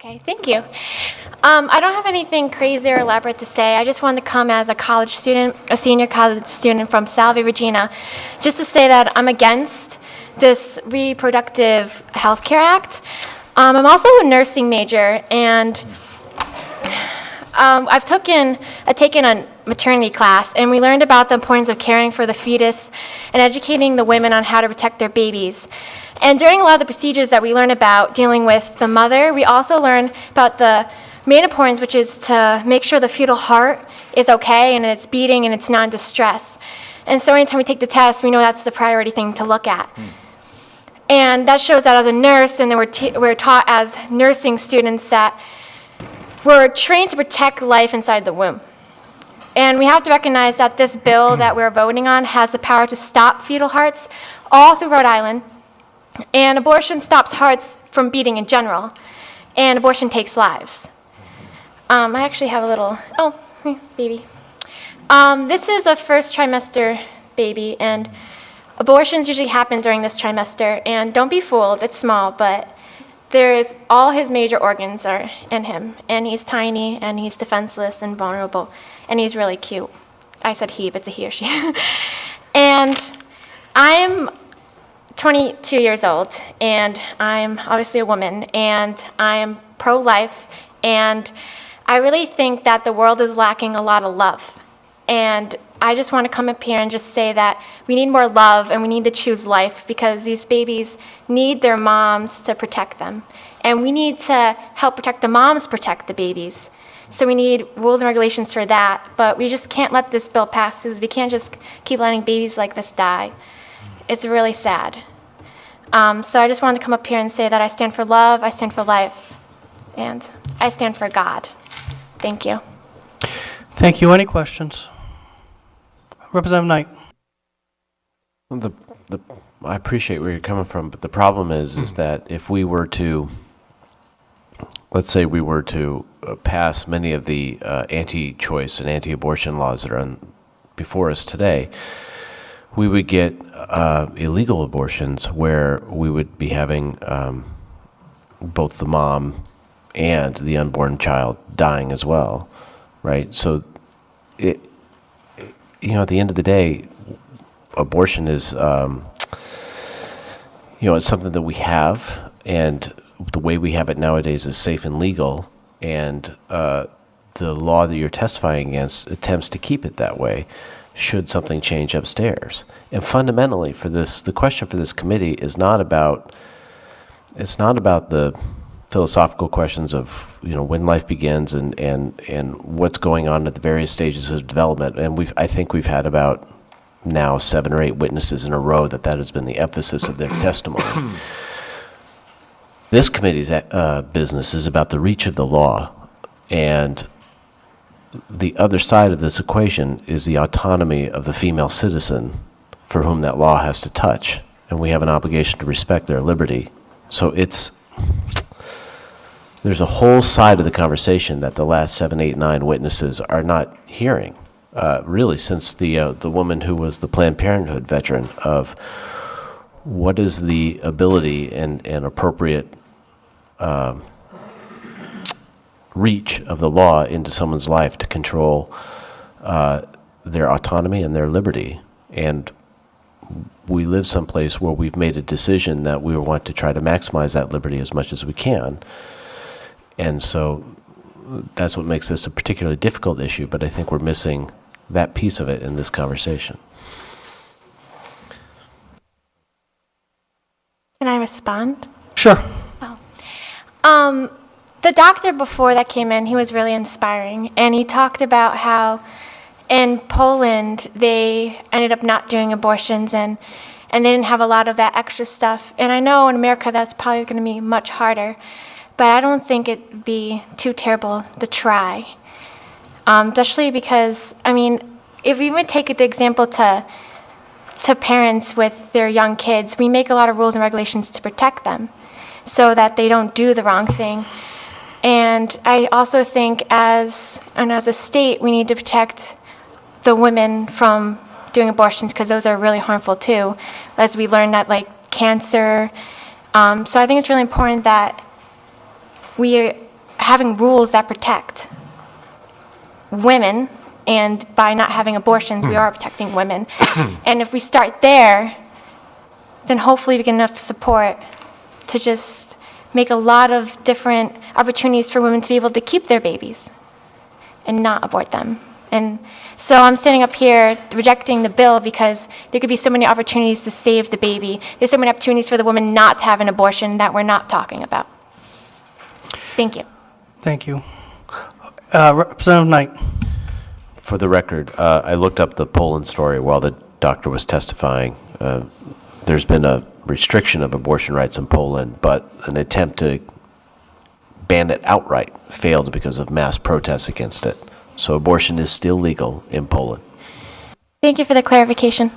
Okay, thank you. I don't have anything crazy or elaborate to say. I just wanted to come as a college student, a senior college student from Salve Regina, just to say that I'm against this Reproductive Health Care Act. I'm also a nursing major, and I've taken a maternity class, and we learned about the importance of caring for the fetus and educating the women on how to protect their babies. And during a lot of the procedures that we learn about dealing with the mother, we also learn about the main importance, which is to make sure the fetal heart is okay and it's beating and it's not in distress. And so anytime we take the test, we know that's the priority thing to look at. And that shows that as a nurse, and then we're taught as nursing students that we're trained to protect life inside the womb. And we have to recognize that this bill that we're voting on has the power to stop fetal hearts all through Rhode Island. And abortion stops hearts from beating in general. And abortion takes lives. I actually have a little, baby. This is a first trimester baby, and abortions usually happen during this trimester. And don't be fooled, it's small, but all his major organs are in him. And he's tiny, and he's defenseless and vulnerable, and he's really cute. I said he, but it's a he or she. And I'm 22 years old, and I'm obviously a woman, and I'm pro-life, and I really think that the world is lacking a lot of love. And I just want to come up here and just say that we need more love, and we need to choose life, because these babies need their moms to protect them. And we need to help protect the moms, protect the babies. So we need rules and regulations for that, but we just can't let this bill pass, because we can't just keep letting babies like this die. It's really sad. So I just wanted to come up here and say that I stand for love, I stand for life, and I stand for God. Thank you. Thank you. Any questions? Representative Knight. I appreciate where you're coming from, but the problem is that if we were to, let's say we were to pass many of the anti-choice and anti-abortion laws that are before us today, we would get illegal abortions where we would be having both the mom and the unborn child dying as well, right? So, at the end of the day, abortion is, it's something that we have, and the way we have it nowadays is safe and legal, and the law that you're testifying against attempts to keep it that way, should something change upstairs. And fundamentally, the question for this committee is not about the philosophical questions of when life begins and what's going on at the various stages of development. And I think we've had about now 7 or 8 witnesses in a row that has been the emphasis of their testimony. This committee's business is about the reach of the law, and the other side of this equation is the autonomy of the female citizen for whom that law has to touch, and we have an obligation to respect their liberty. So there's a whole side of the conversation that the last 7, 8, 9 witnesses are not hearing, really, since the woman who was the Planned Parenthood veteran, of what is the ability and appropriate reach of the law into someone's life to control their autonomy and their liberty. And we live someplace where we've made a decision that we want to try to maximize that liberty as much as we can. And so that's what makes this a particularly difficult issue, but I think we're missing that piece of it in this conversation. Can I respond? Sure. The doctor before that came in, he was really inspiring, and he talked about how in Poland they ended up not doing abortions, and they didn't have a lot of that extra stuff. And I know in America that's probably going to be much harder, but I don't think it'd be too terrible to try. Especially because, if we even take the example to parents with their young kids, we make a lot of rules and regulations to protect them so that they don't do the wrong thing. And I also think as a state, we need to protect the women from doing abortions, because those are really harmful too, as we learned that, like, cancer. So I think it's really important that we having rules that protect women, and by not having abortions, we are protecting women. And if we start there, then hopefully we get enough support to just make a lot of different opportunities for women to be able to keep their babies and not abort them. And so I'm standing up here rejecting the bill because there could be so many opportunities to save the baby. There's so many opportunities for the woman not to have an abortion that we're not talking about. Thank you. Thank you. Representative Knight. For the record, I looked up the Poland story while the doctor was testifying. There's been a restriction of abortion rights in Poland, but an attempt to ban it outright failed because of mass protests against it. So abortion is still legal in Poland. Thank you for the clarification.